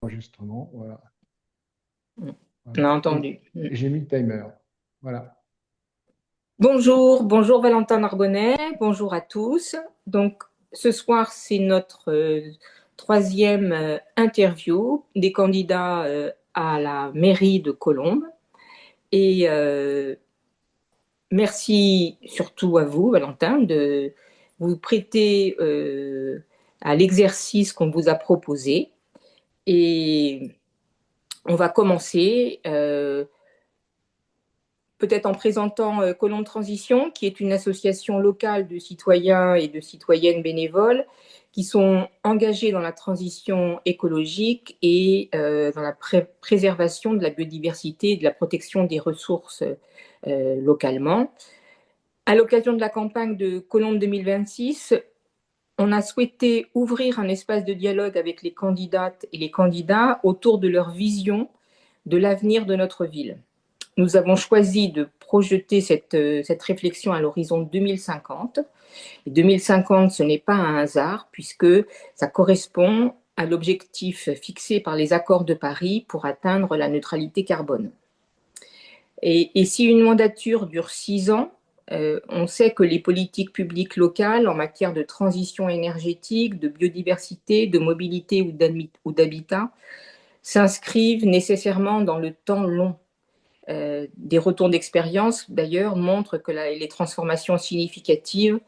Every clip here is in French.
Enregistrement, voilà. On a Voilà. entendu. Et j'ai mis le timer. Voilà. Bonjour, bonjour Valentin Narbonnet, bonjour à tous. Donc, ce soir, c'est notre troisième interview des candidats à la mairie de Colombes. Et merci surtout à vous, Valentin, de vous prêter à l'exercice qu'on vous a proposé. Et on va commencer. Peut-être en présentant Colombe Transition, qui est une association locale de citoyens et de citoyennes bénévoles qui sont engagés dans la transition écologique et dans la préservation de la biodiversité et de la protection des ressources localement. À l'occasion de la campagne de Colombe 2026, on a souhaité ouvrir un espace de dialogue avec les candidates et les candidats autour de leur vision de l'avenir de notre ville. Nous avons choisi de projeter cette réflexion à l'horizon 2050. Et 2050, ce n'est pas un hasard, puisque ça correspond à l'objectif fixé par les accords de Paris pour atteindre la neutralité carbone. Et si une mandature dure 6 ans, on sait que les politiques publiques locales en matière de transition énergétique, de biodiversité, de mobilité ou d'habitat s'inscrivent nécessairement dans le temps long. Des retours d'expérience, d'ailleurs, montrent que les transformations significatives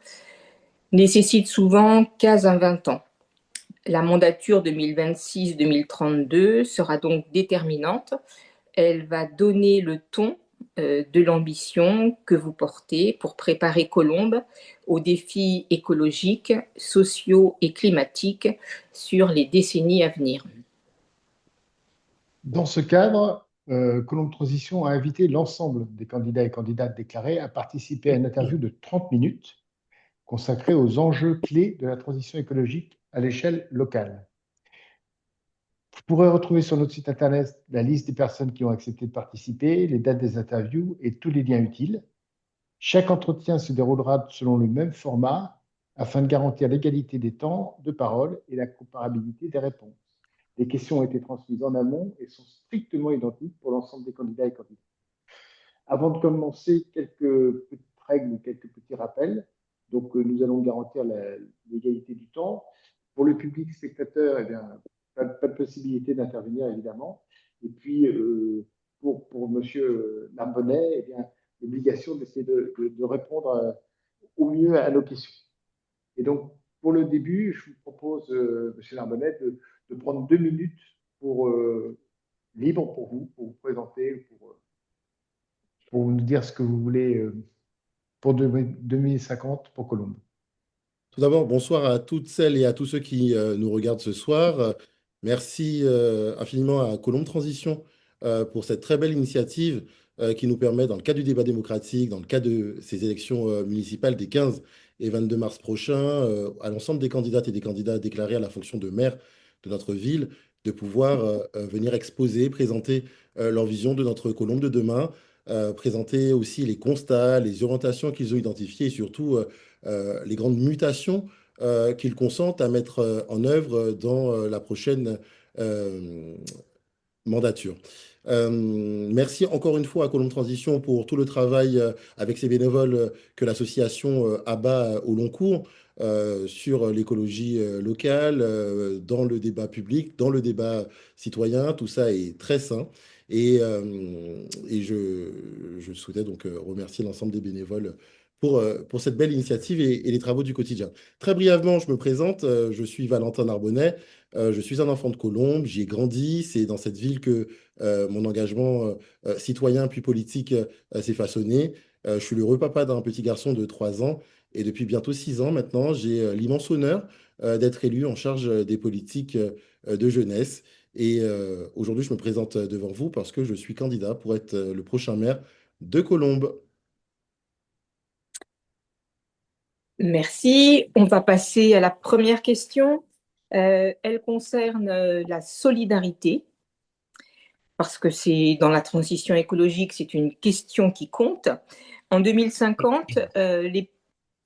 nécessitent souvent 15 à 20 ans. La mandature 2026-2032 sera donc déterminante. Elle va donner le ton de l'ambition que vous portez pour préparer Colombes aux défis écologiques, sociaux et climatiques sur les décennies à venir. Dans ce cadre, Colombe Transition a invité l'ensemble des candidats et candidates déclarés à participer à une interview de 30 minutes consacrée aux enjeux clés de la transition écologique à l'échelle locale. Vous pourrez retrouver sur notre site internet la liste des personnes qui ont accepté de participer, les dates des interviews et tous les liens utiles. Chaque entretien se déroulera selon le même format afin de garantir l'égalité des temps de parole et la comparabilité des réponses. Les questions ont été transmises en amont et sont strictement identiques pour l'ensemble des candidats et candidates. Avant de commencer, quelques petites règles, quelques petits rappels. Donc, nous allons garantir l'égalité du temps. Pour le public spectateur, eh bien, pas de possibilité d'intervenir, évidemment. Et puis, pour Monsieur Narbonnet, eh bien, l'obligation d'essayer de répondre au mieux à nos questions. Et donc, pour le début, je vous propose, Monsieur Narbonnet, de prendre 2 minutes pour, libre pour vous présenter, pour nous dire ce que vous voulez pour 2050 pour Colombe. Tout d'abord, bonsoir à toutes celles et à tous ceux qui nous regardent ce soir. Merci infiniment à Colombe Transition pour cette très belle initiative qui nous permet, dans le cadre du débat démocratique, dans le cadre de ces élections municipales des 15 et 22 mars prochains, à l'ensemble des candidates et des candidats déclarés à la fonction de maire de notre ville, de pouvoir venir exposer, présenter leur vision de notre Colombe de demain, présenter aussi les constats, les orientations qu'ils ont identifiées et surtout les grandes mutations qu'ils consentent à mettre en œuvre dans la prochaine euh, mandature. Merci encore une fois à Colombe Transition pour tout le travail avec ses bénévoles que l'association abat au long cours sur l'écologie locale, dans le débat public, dans le débat citoyen. Tout ça est très sain. Et je souhaitais donc remercier l'ensemble des bénévoles pour cette belle initiative et les travaux du quotidien. Très brièvement, je me présente. Je suis Valentin Narbonnet. Je suis un enfant de Colombes. J'y ai grandi. C'est dans cette ville que mon engagement citoyen puis politique s'est façonné. Je suis l'heureux papa d'un petit garçon de 3 ans. Et depuis bientôt 6 ans maintenant, j'ai l'immense honneur d'être élu en charge des politiques de jeunesse. Et aujourd'hui, je me présente devant vous parce que je suis candidat pour être le prochain maire de Colombes. Merci. On va passer à la première question. Elle concerne la solidarité, parce que c'est dans la transition écologique, c'est une question qui compte. En 2050, les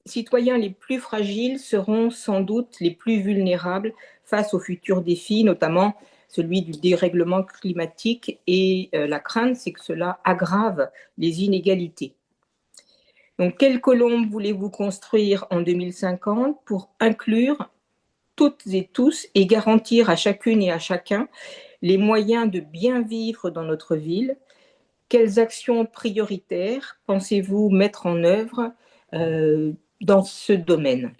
citoyens les plus fragiles seront sans doute les plus vulnérables face aux futurs défis, notamment celui du dérèglement climatique, et la crainte, c'est que cela aggrave les inégalités. Donc, quelle colombe voulez-vous construire en 2050 pour inclure toutes et tous et garantir à chacune et à chacun les moyens de bien vivre dans notre ville? Quelles actions prioritaires pensez-vous mettre en œuvre dans ce domaine?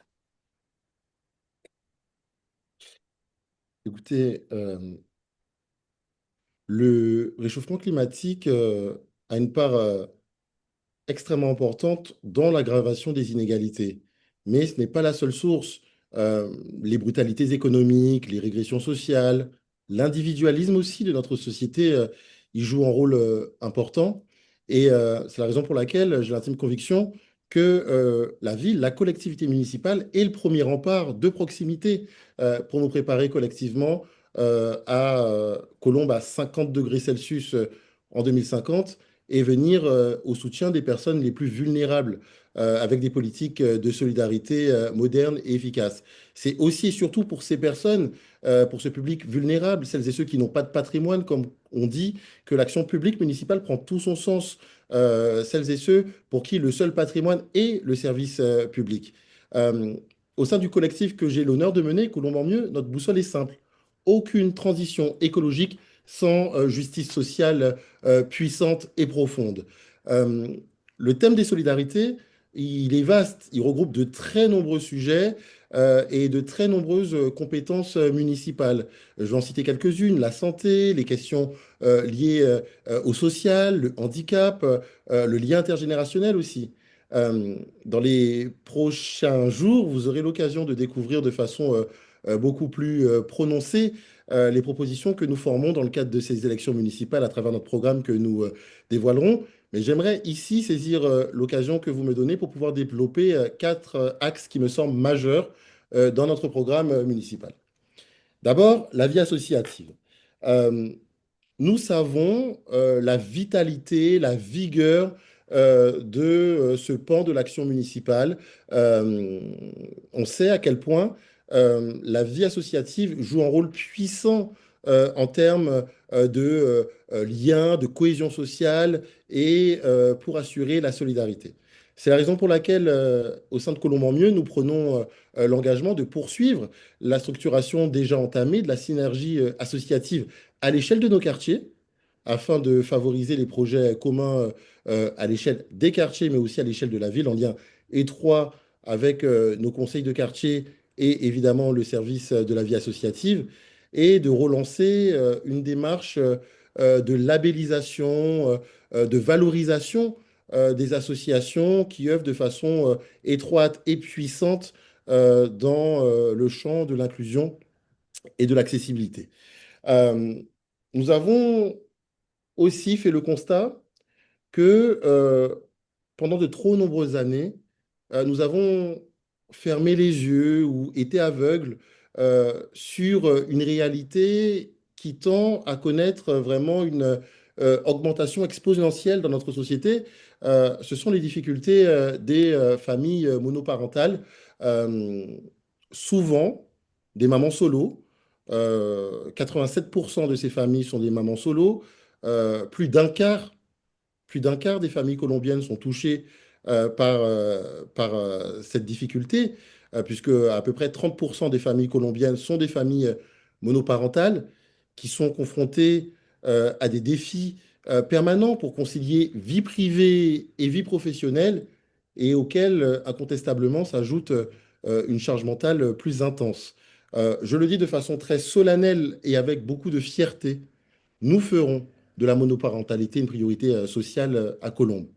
Écoutez, le réchauffement climatique a une part extrêmement importante dans l'aggravation des inégalités. Mais ce n'est pas la seule source. Les brutalités économiques, les régressions sociales, l'individualisme aussi de notre société, y jouent un rôle important. Et c'est la raison pour laquelle j'ai l'intime conviction que la ville, la collectivité municipale est le premier rempart de proximité pour nous préparer collectivement à Colombe à 50 degrés Celsius en 2050 et venir au soutien des personnes les plus vulnérables avec des politiques de solidarité modernes et efficaces. C'est aussi et surtout pour ces personnes, pour ce public vulnérable, celles et ceux qui n'ont pas de patrimoine, comme on dit, que l'action publique municipale prend tout son sens. Celles et ceux pour qui le seul patrimoine est le service public. Euh, Au sein du collectif que j'ai l'honneur de mener, Colombe en mieux, notre boussole est simple. Aucune transition écologique sans justice sociale puissante et profonde. Euh, le thème des solidarités, il est vaste, il regroupe de très nombreux sujets et de très nombreuses compétences municipales. Je vais en citer quelques-unes, la santé, les questions liées au social, le handicap, le lien intergénérationnel aussi. Dans les prochains jours, vous aurez l'occasion de découvrir de façon beaucoup plus prononcée les propositions que nous formons dans le cadre de ces élections municipales à travers notre programme que nous dévoilerons. Mais j'aimerais ici saisir l'occasion que vous me donnez pour pouvoir développer quatre axes qui me semblent majeurs dans notre programme municipal. D'abord, la vie associative. Euh, Nous savons la vitalité, la vigueur de ce pan de l'action municipale. Euh, on sait à quel point la vie associative joue un rôle puissant en termes de liens, de cohésion sociale et pour assurer la solidarité. C'est la raison pour laquelle, au sein de Colombe en Mieux, nous prenons l'engagement de poursuivre la structuration déjà entamée de la synergie associative à l'échelle de nos quartiers, afin de favoriser les projets communs à l'échelle des quartiers, mais aussi à l'échelle de la ville, en lien étroit avec nos conseils de quartier et évidemment le service de la vie associative, et de relancer une démarche de labellisation, de valorisation des associations qui œuvrent de façon étroite et puissante dans le champ de l'inclusion et de l'accessibilité. Euh, Nous avons aussi fait le constat que pendant de trop nombreuses années, nous avons fermé les yeux ou été aveugles sur une réalité qui tend à connaître vraiment une augmentation exponentielle dans notre société. Ce sont les difficultés des familles monoparentales, euh, souvent des mamans solo. 87% de ces familles sont des mamans solo. Plus d'un quart des familles colombiennes sont touchées par cette difficulté, puisque à peu près 30% des familles colombiennes sont des familles monoparentales qui sont confrontées à des défis permanents pour concilier vie privée et vie professionnelle, et auxquels incontestablement s'ajoute une charge mentale plus intense. Je le dis de façon très solennelle et avec beaucoup de fierté, nous ferons de la monoparentalité une priorité sociale à Colombes.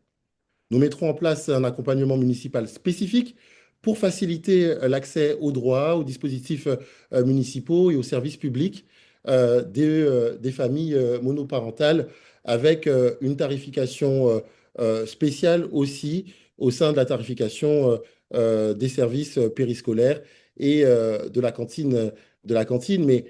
Nous mettrons en place un accompagnement municipal spécifique pour faciliter l'accès aux droits, aux dispositifs municipaux et aux services publics des familles monoparentales, avec une tarification spéciale aussi au sein de la tarification des services périscolaires et de la cantine. Mais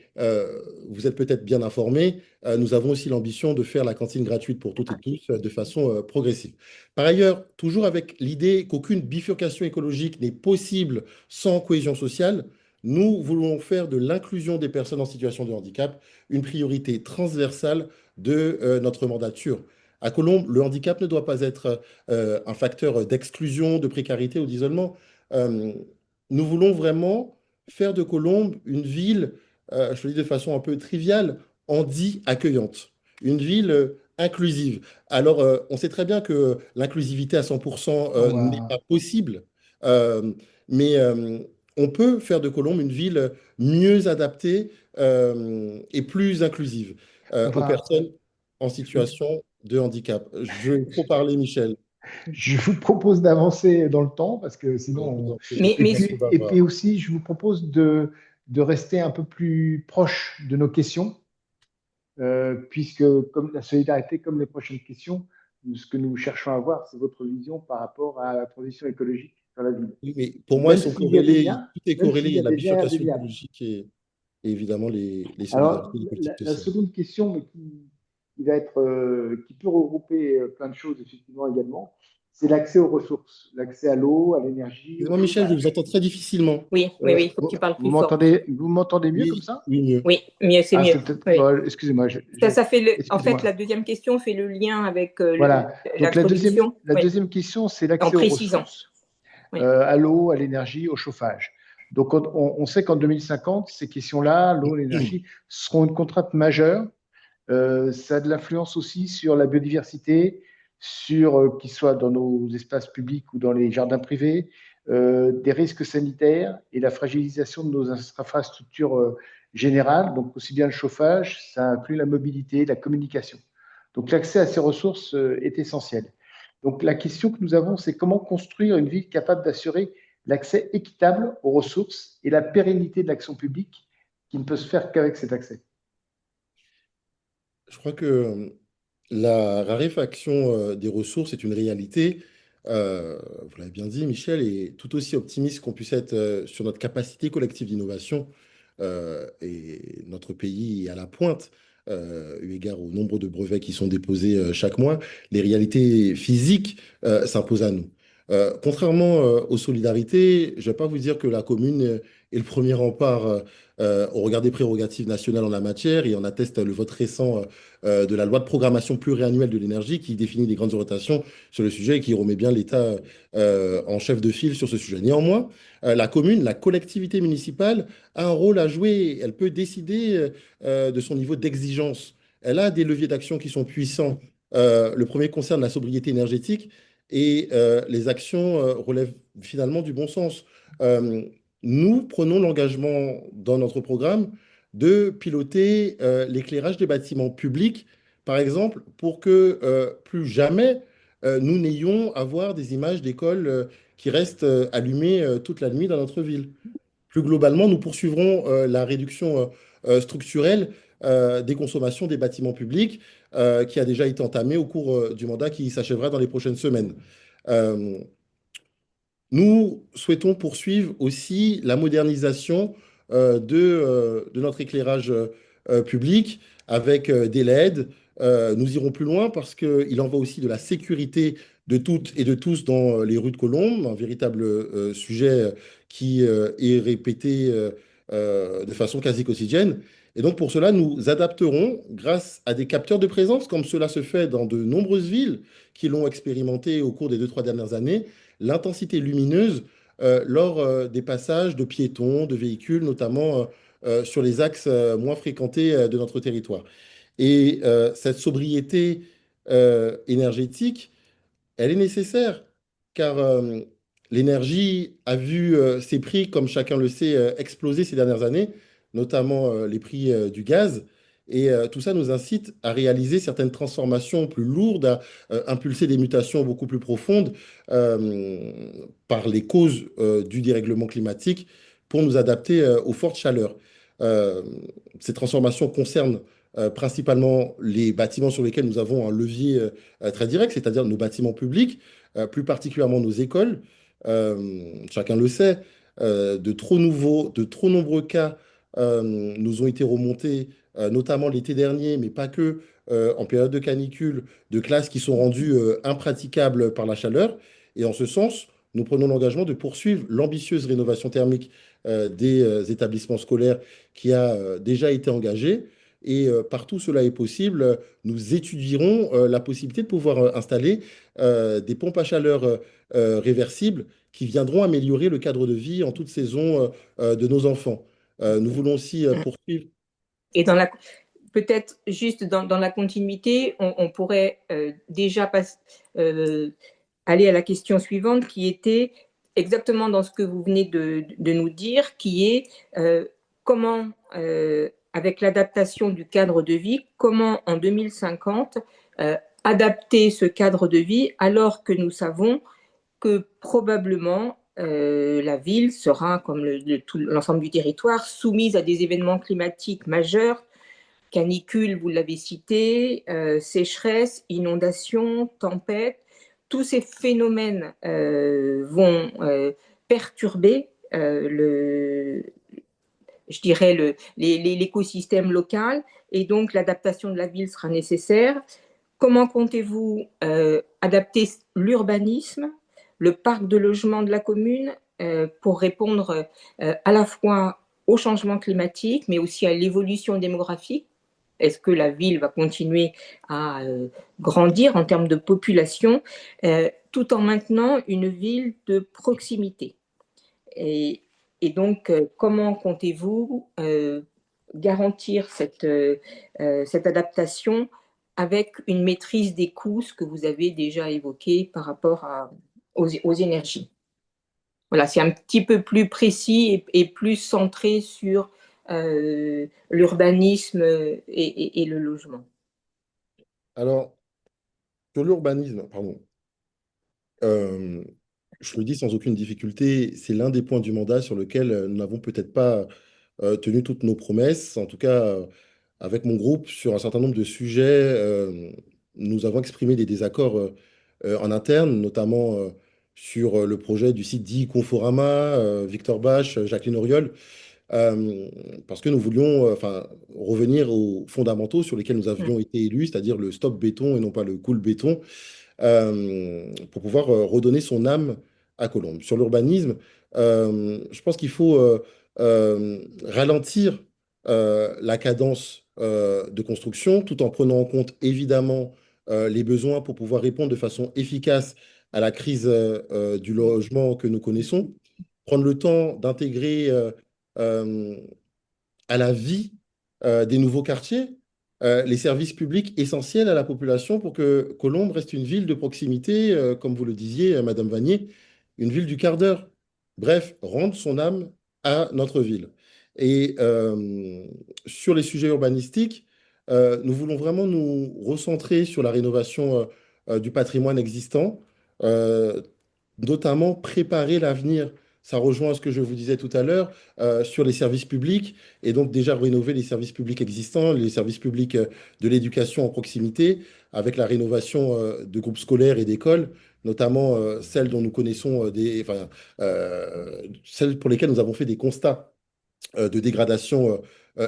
vous êtes peut-être bien informés, nous avons aussi l'ambition de faire la cantine gratuite pour toutes et tous de façon progressive. Par ailleurs, toujours avec l'idée qu'aucune bifurcation écologique n'est possible sans cohésion sociale, Nous voulons faire de l'inclusion des personnes en situation de handicap une priorité transversale de notre mandature. À Colombes, le handicap ne doit pas être un facteur d'exclusion, de précarité ou d'isolement. Euh, Nous voulons vraiment faire de Colombes une ville, je le dis de façon un peu triviale, handi accueillante, une ville inclusive. Alors, on sait très bien que l'inclusivité à 100% On n'est va, pas possible, euh, mais on peut faire de Colombes une ville mieux adaptée et plus inclusive on aux va, personnes en situation de handicap. Je vais trop parler, Michel. je vous propose d'avancer dans le temps parce que Je sinon, vous en prie, je Mais, suis mais bien trop et bavard. puis aussi, je vous propose de rester un peu plus proche de nos questions, puisque comme la solidarité, comme les prochaines questions, ce que nous cherchons à avoir, c'est votre vision par rapport à la transition écologique dans la ville. Oui, mais pour moi, ils Même sont s'il y a des corrélés, liens, tout est même corrélé, s'il il y y a a la des liens bifurcation indéniables. écologique et évidemment les Alors, solidarités, les politiques la sociales. seconde question, mais qui va être, qui peut regrouper plein de choses effectivement également, c'est l'accès aux ressources, l'accès à l'eau, à l'énergie, au Excusez-moi, Michel, je vous chauffage. entends très difficilement. oui, oui, oui, il faut que tu parles plus fort. Vous m'entendez mieux comme Oui, ça? oui, mieux. Oui, mieux, c'est Ah, mieux. c'est peut-être, Oui. bon, excusez-moi, Ça fait en fait, excusez-moi. la deuxième question fait le lien avec Voilà. Donc l'introduction. la Oui, deuxième question, c'est en l'accès aux précisant. ressources, Oui. à l'eau, à l'énergie, au chauffage. Donc on sait qu'en 2050, ces questions-là, l'eau, l'énergie, seront une contrainte majeure. Ça a de l'influence aussi sur la biodiversité, sur qu'il soit dans nos espaces publics ou dans les jardins privés, des risques sanitaires et la fragilisation de nos infrastructures générales, donc aussi bien le chauffage, ça inclut la mobilité, la communication. Donc l'accès à ces ressources est essentiel. Donc la question que nous avons, c'est comment construire une ville capable d'assurer l'accès équitable aux ressources et la pérennité de l'action publique qui ne peut se faire qu'avec cet accès. Je crois que la raréfaction des ressources est une réalité. Vous l'avez bien dit, Michel, et tout aussi optimiste qu'on puisse être sur notre capacité collective d'innovation. Et notre pays est à la pointe, eu égard au nombre de brevets qui sont déposés chaque mois. Les réalités physiques s'imposent à nous. Contrairement aux solidarités, je ne vais pas vous dire que la commune est le premier rempart au regard des prérogatives nationales en la matière, et on atteste le vote récent de la loi de programmation pluriannuelle de l'énergie qui définit les grandes orientations sur le sujet et qui remet bien l'État en chef de file sur ce sujet. Néanmoins, la commune, la collectivité municipale a un rôle à jouer. Elle peut décider de son niveau d'exigence. Elle a des leviers d'action qui sont puissants. Le premier concerne la sobriété énergétique et les actions relèvent finalement du bon sens. Euh, Nous prenons l'engagement dans notre programme de piloter l'éclairage des bâtiments publics, par exemple, pour que plus jamais nous n'ayons à voir des images d'écoles qui restent allumées toute la nuit dans notre ville. Plus globalement, nous poursuivrons la réduction structurelle des consommations des bâtiments publics qui a déjà été entamée au cours du mandat qui s'achèvera dans les prochaines semaines. Euh, Nous souhaitons poursuivre aussi la modernisation de notre éclairage public avec des LED. Nous irons plus loin parce qu'il en va aussi de la sécurité de toutes et de tous dans les rues de Colombes, un véritable sujet qui est répété de façon quasi quotidienne. Et donc pour cela, nous adapterons, grâce à des capteurs de présence, comme cela se fait dans de nombreuses villes qui l'ont expérimenté au cours des 2, 3 dernières années, l'intensité lumineuse lors des passages de piétons, de véhicules, notamment sur les axes moins fréquentés de notre territoire. Et cette sobriété énergétique, elle est nécessaire, car l'énergie a vu ses prix, comme chacun le sait, exploser ces dernières années, notamment les prix du gaz. Et tout ça nous incite à réaliser certaines transformations plus lourdes, à impulser des mutations beaucoup plus profondes euh, par les causes du dérèglement climatique pour nous adapter aux fortes chaleurs. Euh, Ces transformations concernent principalement les bâtiments sur lesquels nous avons un levier très direct, c'est-à-dire nos bâtiments publics, plus particulièrement nos écoles. Chacun le sait, de trop nombreux cas nous ont été remontés, notamment l'été dernier, mais pas que, en période de canicule, de classes qui sont rendues impraticables par la chaleur. Et en ce sens, nous prenons l'engagement de poursuivre l'ambitieuse rénovation thermique des établissements scolaires qui a déjà été engagé. Et partout cela est possible, nous étudierons la possibilité de pouvoir installer des pompes à chaleur réversibles qui viendront améliorer le cadre de vie en toute saison de nos enfants. Nous voulons aussi poursuivre. Et peut-être juste dans la continuité, on pourrait déjà aller à la question suivante qui était exactement dans ce que vous venez de nous dire, qui est comment, avec l'adaptation du cadre de vie, comment en 2050 adapter ce cadre de vie alors que nous savons que probablement la ville sera, comme l'ensemble du territoire, soumise à des événements climatiques majeurs, canicule, vous l'avez cité, sécheresse, inondations, tempêtes. Tous ces phénomènes vont perturber je dirais, l'écosystème local, et donc l'adaptation de la ville sera nécessaire. Comment comptez-vous adapter l'urbanisme, le parc de logement de la commune pour répondre à la fois au changement climatique, mais aussi à l'évolution démographique? Est-ce que la ville va continuer à grandir en termes de population tout en maintenant une ville de proximité? Et donc, comment comptez-vous garantir cette adaptation avec une maîtrise des coûts, ce que vous avez déjà évoqué par rapport aux énergies? Voilà, c'est un petit peu plus précis et plus centré sur l'urbanisme et le logement. Alors, sur l'urbanisme, pardon, euh, je le dis sans aucune difficulté, c'est l'un des points du mandat sur lequel nous n'avons peut-être pas tenu toutes nos promesses. En tout cas, avec mon groupe, sur un certain nombre de sujets, nous avons exprimé des désaccords en interne, notamment sur le projet du site dit Conforama, Victor Bache, Jacqueline Auriol, euh, parce que nous voulions enfin, revenir aux fondamentaux sur lesquels nous avions été élus, c'est-à-dire le stop béton et non pas le cool béton, pour pouvoir redonner son âme à Colombes. Sur l'urbanisme, je pense qu'il faut ralentir la cadence de construction tout en prenant en compte évidemment les besoins pour pouvoir répondre de façon efficace à la crise du logement que nous connaissons, prendre le temps d'intégrer euh, à la vie des nouveaux quartiers, les services publics essentiels à la population pour que Colombes reste une ville de proximité, comme vous le disiez, Madame Vanier, une ville du quart d'heure. Bref, rendre son âme à notre ville. Et sur les sujets urbanistiques, nous voulons vraiment nous recentrer sur la rénovation du patrimoine existant, euh, notamment préparer l'avenir. Ça rejoint ce que je vous disais tout à l'heure sur les services publics et donc déjà rénover les services publics existants, les services publics de l'éducation en proximité, avec la rénovation de groupes scolaires et d'écoles, notamment celles dont nous connaissons celles pour lesquelles nous avons fait des constats de dégradation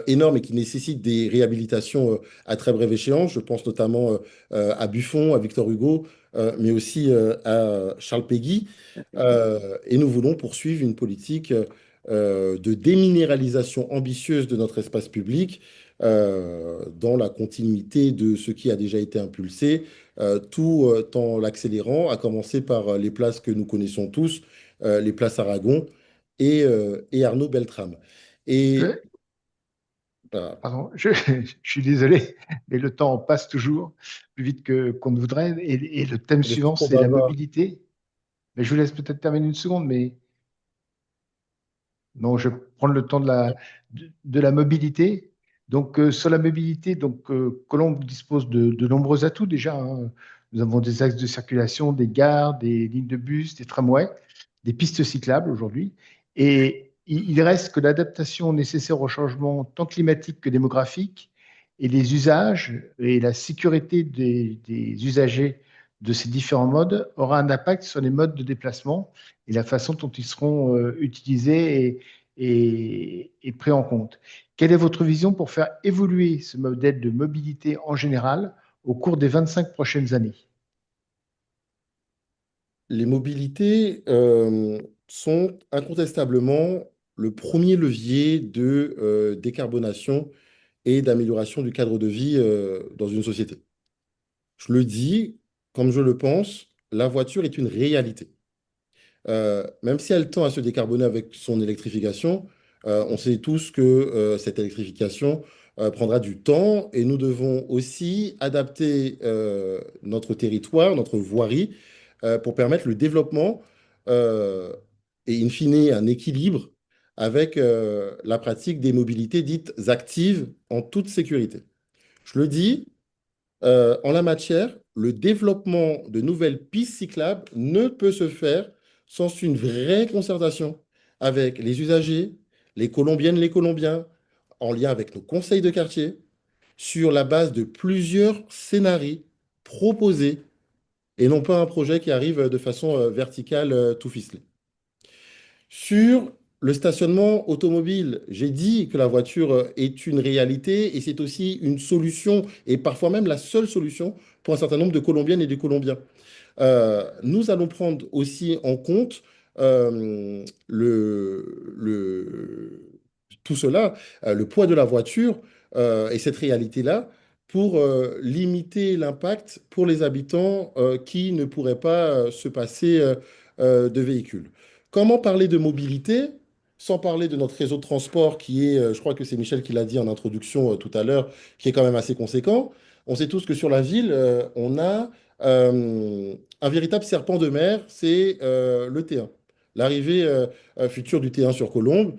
énormes et qui nécessitent des réhabilitations à très brève échéance. Je pense notamment à Buffon, à Victor Hugo, mais aussi à Charles Péguy. Et nous voulons poursuivre une politique de déminéralisation ambitieuse de notre espace public dans la continuité de ce qui a déjà été impulsé, tout en l'accélérant, à commencer par les places que nous connaissons tous, les places Aragon et Arnaud Beltrame. Et Je- voilà. Pardon, je suis désolé, mais le temps passe toujours plus vite qu'on ne voudrait. Et le thème Il est suivant, fort c'est la bavard. mobilité. Mais je vous laisse peut-être terminer une seconde, mais non, je vais prendre le temps de la mobilité. Donc, sur la mobilité, donc, Colombe dispose de nombreux atouts déjà, hein. Nous avons des axes de circulation, des gares, des lignes de bus, des tramways, des pistes cyclables aujourd'hui. Et il reste que l'adaptation nécessaire au changement tant climatique que démographique et les usages et la sécurité des usagers de ces différents modes aura un impact sur les modes de déplacement et la façon dont ils seront utilisés et pris en compte. Quelle est votre vision pour faire évoluer ce modèle de mobilité en général au cours des 25 prochaines années? Les mobilités sont incontestablement le premier levier de décarbonation et d'amélioration du cadre de vie dans une société. Je le dis comme je le pense, la voiture est une réalité. Même si elle tend à se décarboner avec son électrification, on sait tous que cette électrification prendra du temps et nous devons aussi adapter notre territoire, notre voirie, pour permettre le développement euh, et in fine un équilibre avec la pratique des mobilités dites actives en toute sécurité. Je le dis, en la matière, le développement de nouvelles pistes cyclables ne peut se faire sans une vraie concertation avec les usagers, les Colombiennes, les Colombiens, en lien avec nos conseils de quartier, sur la base de plusieurs scénarios proposés et non pas un projet qui arrive de façon verticale, tout ficelé. Sur le stationnement automobile, j'ai dit que la voiture est une réalité et c'est aussi une solution et parfois même la seule solution pour un certain nombre de Colombiennes et de Colombiens. Nous allons prendre aussi en compte tout cela, le poids de la voiture et cette réalité-là pour limiter l'impact pour les habitants qui ne pourraient pas se passer de véhicules. Comment parler de mobilité sans parler de notre réseau de transport qui est, je crois que c'est Michel qui l'a dit en introduction tout à l'heure, qui est quand même assez conséquent. On sait tous que sur la ville, on a un véritable serpent de mer, c'est le T1. L'arrivée future du T1 sur Colombes,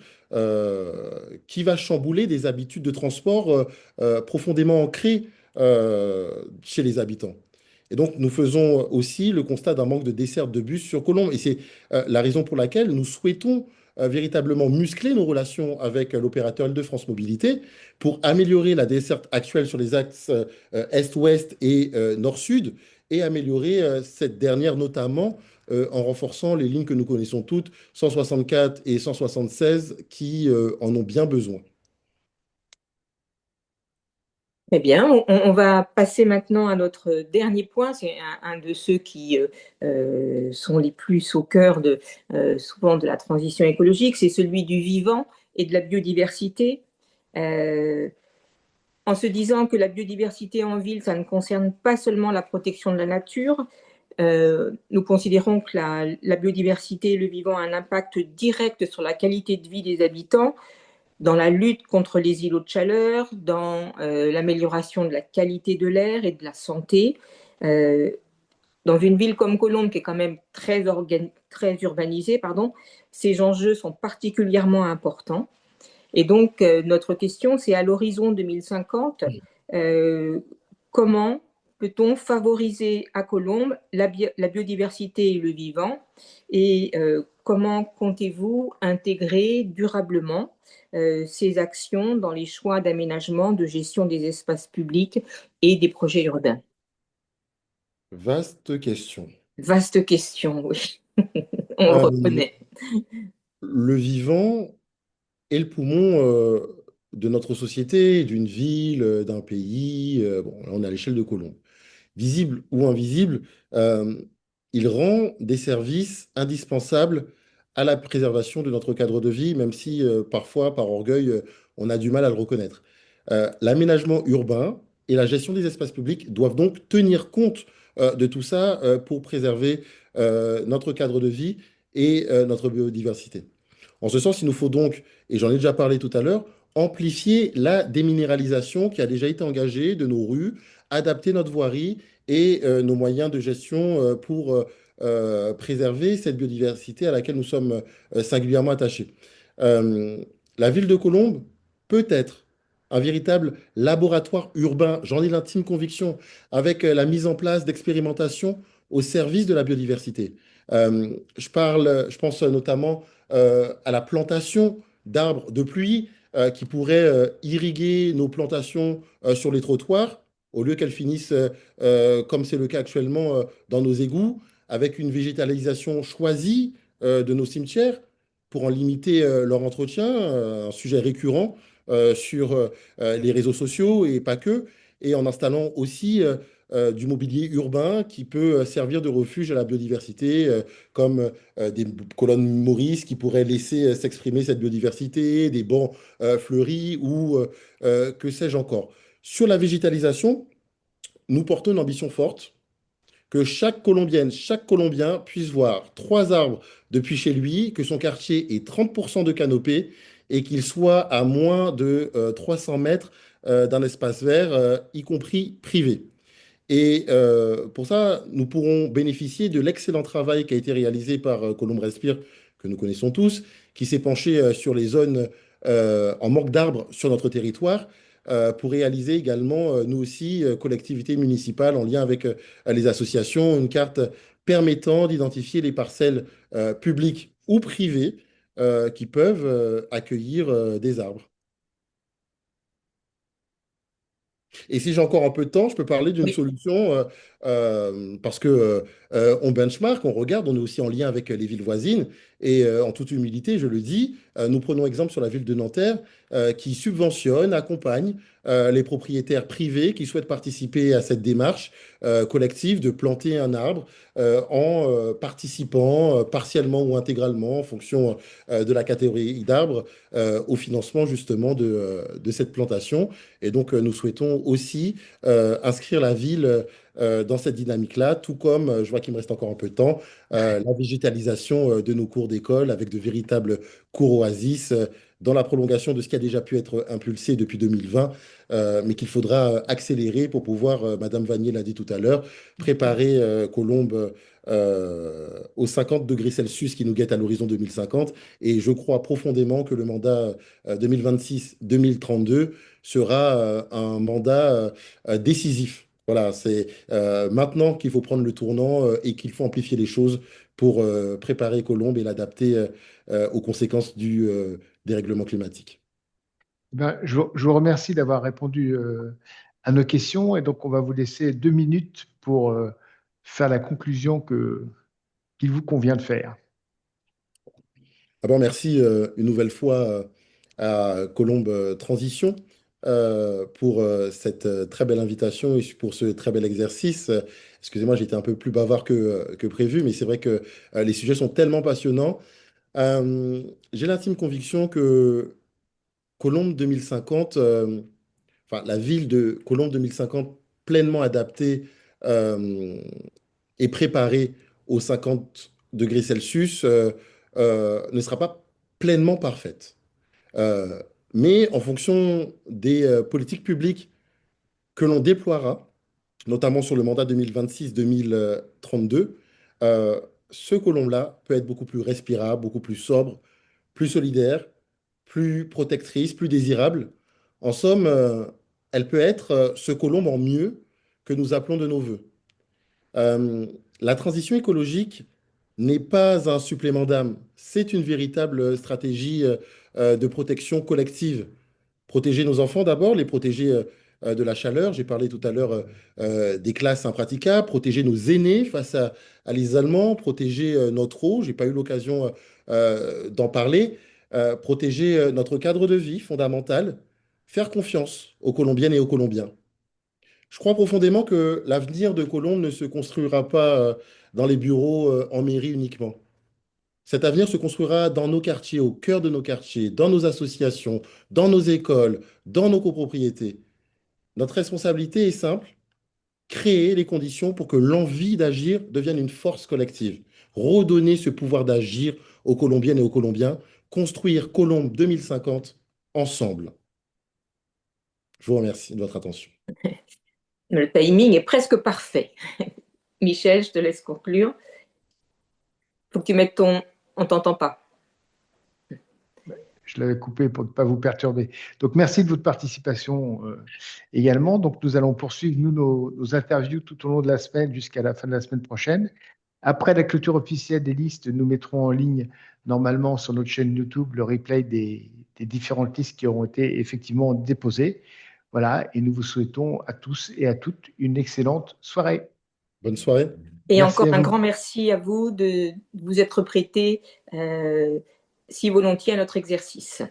qui va chambouler des habitudes de transport profondément ancrées chez les habitants. Et donc, nous faisons aussi le constat d'un manque de desserte de bus sur Colombes. Et c'est la raison pour laquelle nous souhaitons véritablement muscler nos relations avec l'opérateur Île-de-France Mobilité pour améliorer la desserte actuelle sur les axes Est-Ouest et Nord-Sud et améliorer cette dernière notamment en renforçant les lignes que nous connaissons toutes, 164 et 176, qui en ont bien besoin. Très bien, on va passer maintenant à notre dernier point. C'est un de ceux qui sont les plus au cœur souvent de la transition écologique, c'est celui du vivant et de la biodiversité. En se disant que la biodiversité en ville, ça ne concerne pas seulement la protection de la nature, nous considérons que la biodiversité et le vivant ont un impact direct sur la qualité de vie des habitants, dans la lutte contre les îlots de chaleur, dans l'amélioration de la qualité de l'air et de la santé. Dans une ville comme Colombes, qui est quand même très urbanisée, ces enjeux sont particulièrement importants. Et donc, notre question, c'est à l'horizon 2050, comment peut-on favoriser à Colombes la biodiversité et le vivant et comment comptez-vous intégrer durablement ces actions dans les choix d'aménagement, de gestion des espaces publics et des projets urbains? Vaste question. Vaste question, oui. On le Euh, reconnaît. le vivant est le poumon de notre société, d'une ville, d'un pays. Bon, là, on est à l'échelle de Colombes. Visible ou invisible, euh, il rend des services indispensables à la préservation de notre cadre de vie, même si parfois, par orgueil, on a du mal à le reconnaître. L'aménagement urbain et la gestion des espaces publics doivent donc tenir compte de tout ça pour préserver notre cadre de vie et notre biodiversité. En ce sens, il nous faut donc, et j'en ai déjà parlé tout à l'heure, amplifier la déminéralisation qui a déjà été engagée de nos rues, adapter notre voirie et nos moyens de gestion pour préserver cette biodiversité à laquelle nous sommes singulièrement attachés. Euh, la ville de Colombes peut être un véritable laboratoire urbain, j'en ai l'intime conviction, avec la mise en place d'expérimentations au service de la biodiversité. Je pense notamment à la plantation d'arbres de pluie qui pourraient irriguer nos plantations sur les trottoirs, au lieu qu'elles finissent, comme c'est le cas actuellement, dans nos égouts, avec une végétalisation choisie de nos cimetières pour en limiter leur entretien, un sujet récurrent sur les réseaux sociaux et pas que, et en installant aussi du mobilier urbain qui peut servir de refuge à la biodiversité, comme des colonnes Maurice qui pourraient laisser s'exprimer cette biodiversité, des bancs fleuris ou que sais-je encore. Sur la végétalisation, nous portons une ambition forte que chaque Colombienne, chaque Colombien puisse voir 3 arbres depuis chez lui, que son quartier ait 30% de canopée et qu'il soit à moins de 300 mètres d'un espace vert, y compris privé. Et pour ça, nous pourrons bénéficier de l'excellent travail qui a été réalisé par Colombe Respire, que nous connaissons tous, qui s'est penché sur les zones en manque d'arbres sur notre territoire, pour réaliser également, nous aussi, collectivités municipales, en lien avec les associations, une carte permettant d'identifier les parcelles publiques ou privées qui peuvent accueillir des arbres. Et si j'ai encore un peu de temps, je peux parler d'une Oui. solution parce que on benchmark, on regarde, on est aussi en lien avec les villes voisines. Et en toute humilité, je le dis, nous prenons exemple sur la ville de Nanterre qui subventionne, accompagne les propriétaires privés qui souhaitent participer à cette démarche collective de planter un arbre en participant partiellement ou intégralement en fonction de la catégorie d'arbre au financement justement de cette plantation. Et donc, nous souhaitons aussi inscrire la ville dans cette dynamique-là, tout comme, je vois qu'il me reste encore un peu de temps, la végétalisation de nos cours d'école avec de véritables cours oasis dans la prolongation de ce qui a déjà pu être impulsé depuis 2020, mais qu'il faudra accélérer pour pouvoir, Madame Vanier l'a dit tout à l'heure, préparer Colombes aux 50 degrés Celsius qui nous guettent à l'horizon 2050. Et je crois profondément que le mandat 2026-2032 sera un mandat décisif. Voilà, c'est maintenant qu'il faut prendre le tournant et qu'il faut amplifier les choses pour préparer Colombe et l'adapter aux conséquences du dérèglement climatique. Ben, je vous remercie d'avoir répondu à nos questions et donc on va vous laisser 2 minutes pour faire la conclusion qu'il vous convient de faire. D'abord, merci une nouvelle fois à Colombe Transition pour cette très belle invitation et pour ce très bel exercice. Excusez-moi, j'étais un peu plus bavard que prévu, mais c'est vrai que les sujets sont tellement passionnants. Euh, j'ai l'intime conviction que Colombe 2050, enfin la ville de Colombe 2050 pleinement adaptée euh, et préparée aux 50 degrés Celsius ne sera pas pleinement parfaite. Euh, mais en fonction des politiques publiques que l'on déploiera, notamment sur le mandat 2026-2032, euh, ce colombe-là peut être beaucoup plus respirable, beaucoup plus sobre, plus solidaire, plus protectrice, plus désirable. En somme, elle peut être ce colombe en mieux que nous appelons de nos voeux. La transition écologique n'est pas un supplément d'âme, c'est une véritable stratégie de protection collective. Protéger nos enfants d'abord, les protéger de la chaleur. J'ai parlé tout à l'heure des classes impraticables, protéger nos aînés face à l'isolement, protéger notre eau. J'ai pas eu l'occasion d'en parler. Protéger notre cadre de vie fondamental, faire confiance aux Colombiennes et aux Colombiens. Je crois profondément que l'avenir de Colombe ne se construira pas dans les bureaux en mairie uniquement. Cet avenir se construira dans nos quartiers, au cœur de nos quartiers, dans nos associations, dans nos écoles, dans nos copropriétés. Notre responsabilité est simple, créer les conditions pour que l'envie d'agir devienne une force collective. Redonner ce pouvoir d'agir aux Colombiennes et aux Colombiens, construire Colombe 2050 ensemble. Je vous remercie de votre attention. Le timing est presque parfait. Michel, je te laisse conclure. Faut que tu mettes ton... On t'entend pas. Je l'avais coupé pour ne pas vous perturber. Donc, merci de votre participation également. Donc, nous allons poursuivre, nous, nos interviews tout au long de la semaine jusqu'à la fin de la semaine prochaine. Après la clôture officielle des listes, nous mettrons en ligne, normalement, sur notre chaîne YouTube, le replay des différentes listes qui auront été effectivement déposées. Voilà, et nous vous souhaitons à tous et à toutes une excellente soirée. Bonne soirée. Et Merci encore à un vous. grand merci à vous de vous être prêté si volontiers à notre exercice.